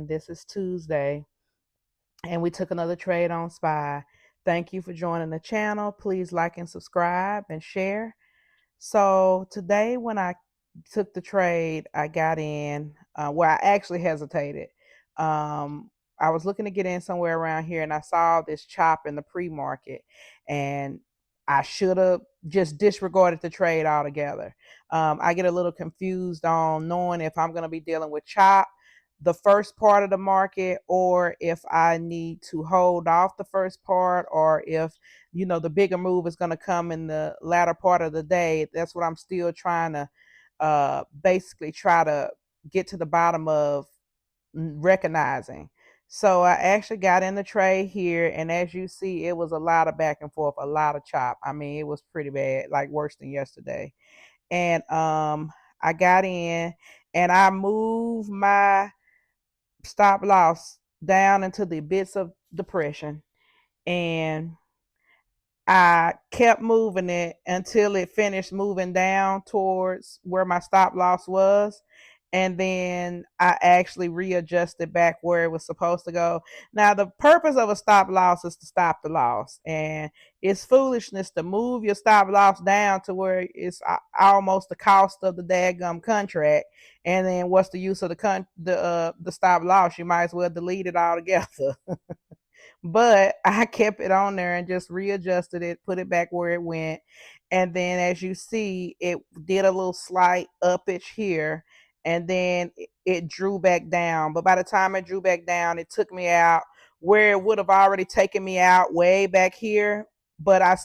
and this is Tuesday, and we took another trade on SPY. Thank you for joining the channel. Please like and subscribe and share. So today when I took the trade, I got in where I actually hesitated. Um, I was looking to get in somewhere around here, and I saw this chop in the pre-market, and I should have just disregarded the trade altogether. I get a little confused on knowing if I'm going to be dealing with chop the first part of the market, or if I need to hold off the first part, or if the bigger move is going to come in the latter part of the day. That's what I'm still trying to basically try to get to the bottom of recognizing. So I actually got in the trade here, and as you see, it was a lot of back and forth, a lot of chop. I mean, it was pretty bad, like worse than yesterday. And I got in, and I moved my stop loss down into the bits of depression, and I kept moving it until it finished moving down towards where my stop loss was. And then I actually readjusted back where it was supposed to go. Now, the purpose of a stop loss is to stop the loss. And it's foolishness to move your stop loss down to where it's almost the cost of the daggum contract. And then what's the use of the stop loss? You might as well delete it altogether. But I kept it on there and just readjusted it, put it back where it went. And then as you see, it did a little slight uppage here, and then it drew back down. But by the time it drew back down, it took me out where it would have already taken me out way back here. But I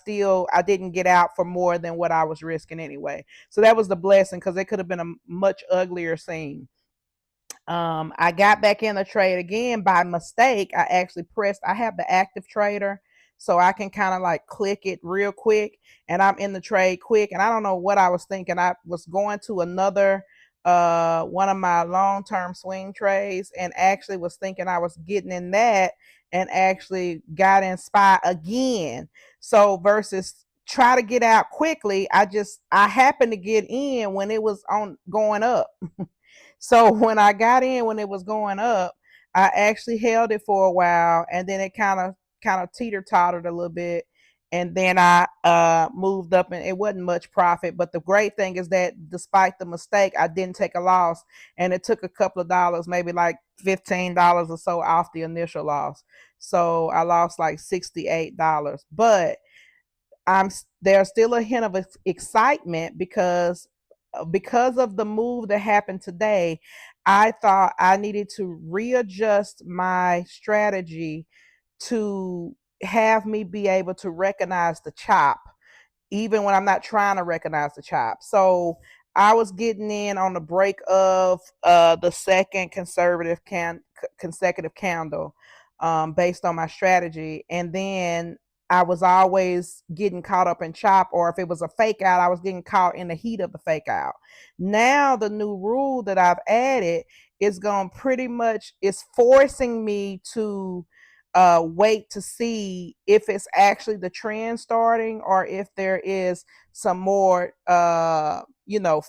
didn't get out for more than what I was risking anyway. So that was the blessing, because it could have been a much uglier scene. I got back in the trade again by mistake. I actually I have the active trader, so I can kind of like click it real quick, and I'm in the trade quick. And I don't know what I was thinking. I was going to another one of my long-term swing trades, and actually was thinking I was getting in that, and actually got in SPY again. So versus try to get out quickly, I happened to get in when it was on going up. So when I got in when it was going up, I actually held it for a while, and then it kind of teeter tottered a little bit, and then I moved up, and it wasn't much profit. But the great thing is that despite the mistake, I didn't take a loss, and it took a couple of dollars, maybe like $15 or so off the initial loss. So I lost like $68, but I'm there's still a hint of excitement because of the move that happened today. I thought I needed to readjust my strategy to have me be able to recognize the chop even when I'm not trying to recognize the chop. So I was getting in on the break of the second consecutive candle, based on my strategy, and then I was always getting caught up in chop, or if it was a fake out, I was getting caught in the heat of the fake out. Now the new rule that I've added is going pretty much is forcing me to wait to see if it's actually the trend starting, or if there is some more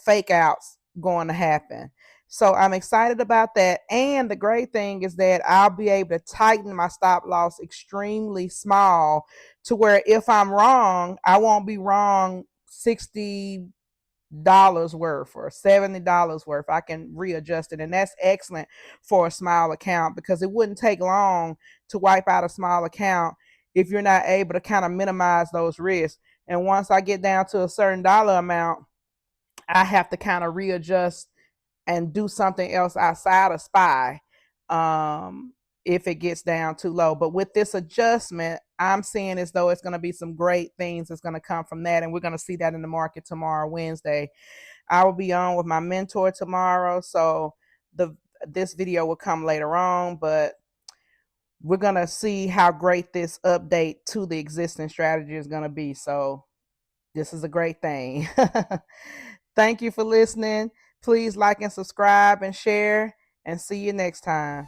fake outs going to happen. So I'm excited about that. And the great thing is that I'll be able to tighten my stop loss extremely small, to where if I'm wrong, I won't be wrong $60 worth or $70 worth. I can readjust it, and that's excellent for a small account, because it wouldn't take long to wipe out a small account if you're not able to kind of minimize those risks. And once I get down to a certain dollar amount, I have to kind of readjust and do something else outside of SPY, if it gets down too low. But with this adjustment, I'm seeing as though it's going to be some great things that's going to come from that, and we're going to see that in the market tomorrow, Wednesday. I will be on with my mentor tomorrow, so this video will come later on, but we're going to see how great this update to the existing strategy is going to be. So this is a great thing. Thank you for listening. Please like and subscribe and share, and see you next time.